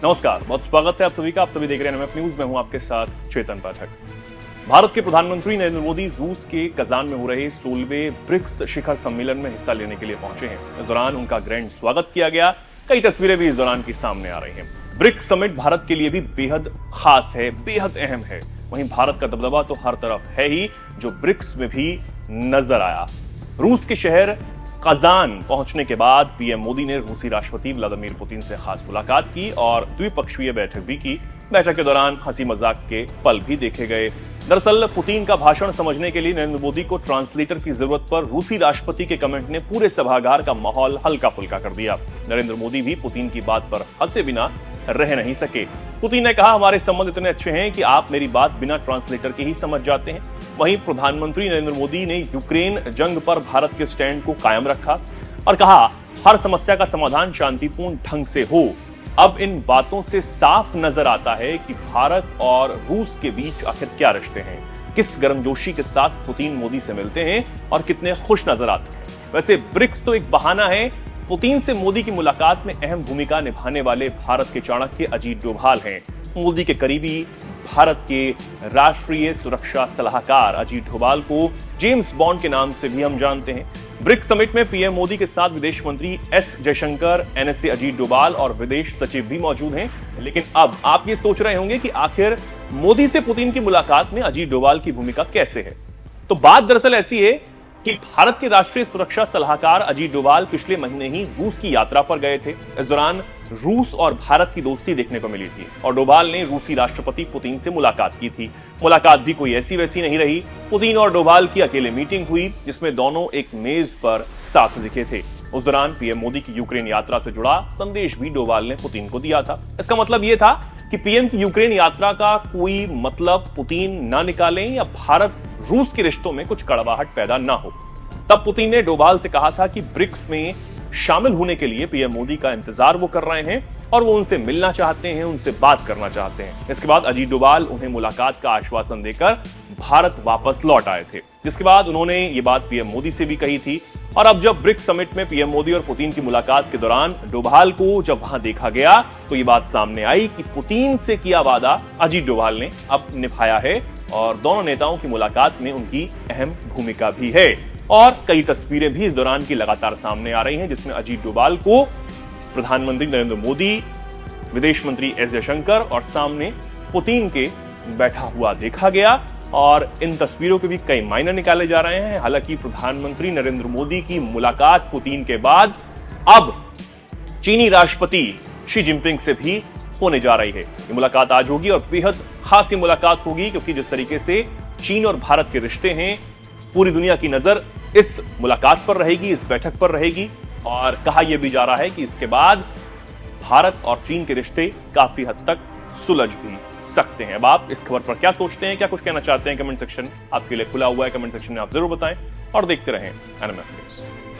नमस्कार, बहुत स्वागत है आप सभी का। आप सभी देख रहे हैं एनएमएफ न्यूज में हूं आपके साथ चेतन पाठक। भारत के प्रधानमंत्री नरेंद्र मोदी रूस के कजान में हो रहे 16वें ब्रिक्स शिखर सम्मेलन में हिस्सा लेने के लिए पहुंचे हैं। इस दौरान उनका ग्रैंड स्वागत किया गया। कई तस्वीरें भी इस दौरान की सामने आ रही हैं। ब्रिक्स समिट भारत के लिए भी बेहद खास है, बेहद अहम है। वहीं भारत का दबदबा तो हर तरफ है ही, जो ब्रिक्स में भी नजर आया। रूस के शहर कजान पहुंचने के बाद पीएम मोदी ने रूसी राष्ट्रपति व्लादिमीर पुतिन से खास मुलाकात की और द्विपक्षीय बैठक भी की। बैठक के दौरान हंसी मजाक के पल भी देखे गए। दरअसल पुतिन का भाषण समझने के लिए नरेंद्र मोदी को ट्रांसलेटर की जरूरत पर रूसी राष्ट्रपति के कमेंट ने पूरे सभागार का माहौल हल्का फुल्का कर दिया। नरेंद्र मोदी भी पुतिन की बात पर हंसे बिना रह नहीं सके। पुतिन ने कहा, हमारे संबंध इतने अच्छे हैं कि आप मेरी बात बिना ट्रांसलेटर के ही समझ जाते हैं। वहीं प्रधानमंत्री नरेंद्र मोदी ने यूक्रेन जंग पर भारत के स्टैंड को कायम रखा और कहा, हर समस्या का समाधान शांतिपूर्ण ढंग से हो। अब इन बातों से साफ नजर आता है कि भारत और रूस के बीच आखिर क्या रिश्ते हैं। किस गर्मजोशी के साथ पुतिन मोदी से मिलते हैं और कितने खुश नजर आते हैं। वैसे ब्रिक्स तो एक बहाना है। पुतिन से मोदी की मुलाकात में अहम भूमिका निभाने वाले भारत के चाणक्य अजीत डोभाल हैं। मोदी के करीबी भारत के राष्ट्रीय सुरक्षा सलाहकार अजीत डोभाल को जेम्स बॉन्ड के नाम से भी हम जानते हैं। ब्रिक्स समिट में पीएम मोदी के साथ विदेश मंत्री एस जयशंकर, एनएसए अजीत डोभाल और विदेश सचिव भी मौजूद हैं। लेकिन अब आप ये सोच रहे होंगे कि आखिर मोदी से पुतिन की मुलाकात में अजीत डोभाल की भूमिका कैसे है। तो बात दरअसल ऐसी है कि भारत के राष्ट्रीय सुरक्षा सलाहकार अजीत डोभाल पिछले महीने ही रूस की यात्रा पर गए थे। इस दौरान रूस और भारत की दोस्ती देखने को मिली थी और डोभाल ने रूसी राष्ट्रपति पुतिन से मुलाकात की थी। मुलाकात भी कोई ऐसी वैसी नहीं रही। पुतिन और डोभाल की अकेले मीटिंग हुई, जिसमें दोनों एक मेज पर साथ दिखे थे। उस दौरान पीएम मोदी की यूक्रेन यात्रा से जुड़ा संदेश भी डोभाल ने पुतिन को दिया था। इसका मतलब यह था कि पीएम की यूक्रेन यात्रा का कोई मतलब पुतिन ना निकालें या भारत रूस के रिश्तों में कुछ कड़वाहट पैदा ना हो। तब पुतिन ने डोभाल से कहा था कि ब्रिक्स में शामिल होने के लिए पीएम मोदी का इंतजार वो कर रहे हैं और वो उनसे मिलना चाहते हैं, उनसे बात करना चाहते हैं। इसके बाद अजीत डोभाल उन्हें मुलाकात का आश्वासन देकर भारत वापस लौट आए थे, जिसके बाद उन्होंने ये बात पीएम मोदी से भी कही थी। और अब जब ब्रिक्स समिट में पीएम मोदी और पुतिन की मुलाकात के दौरान डोभाल को जब वहां देखा गया तो ये बात सामने आई कि पुतिन से किया वादा अजीत डोभाल ने अब निभाया है और दोनों नेताओं की मुलाकात में उनकी अहम भूमिका भी है। और कई तस्वीरें भी इस दौरान की लगातार सामने आ रही हैं, जिसमें अजीत डोभाल को प्रधानमंत्री नरेंद्र मोदी, विदेश मंत्री एस जयशंकर और सामने पुतिन के बैठा हुआ देखा गया। और इन तस्वीरों के भी कई मायने निकाले जा रहे हैं। हालांकि प्रधानमंत्री नरेंद्र मोदी की मुलाकात पुतिन के बाद अब चीनी राष्ट्रपति शी जिनपिंग से भी होने जा रही है। ये मुलाकात आज होगी और बेहद खास ये मुलाकात होगी, क्योंकि जिस तरीके से चीन और भारत के रिश्ते हैं, पूरी दुनिया की नजर इस मुलाकात पर रहेगी, इस बैठक पर रहेगी। और कहा यह भी जा रहा है कि इसके बाद भारत और चीन के रिश्ते काफी हद तक सुलझ भी सकते हैं। अब आप इस खबर पर क्या सोचते हैं, क्या कुछ कहना चाहते हैं? कमेंट सेक्शन आपके लिए खुला हुआ है। कमेंट सेक्शन में आप जरूर बताएं और देखते रहें एनएमएफ न्यूज।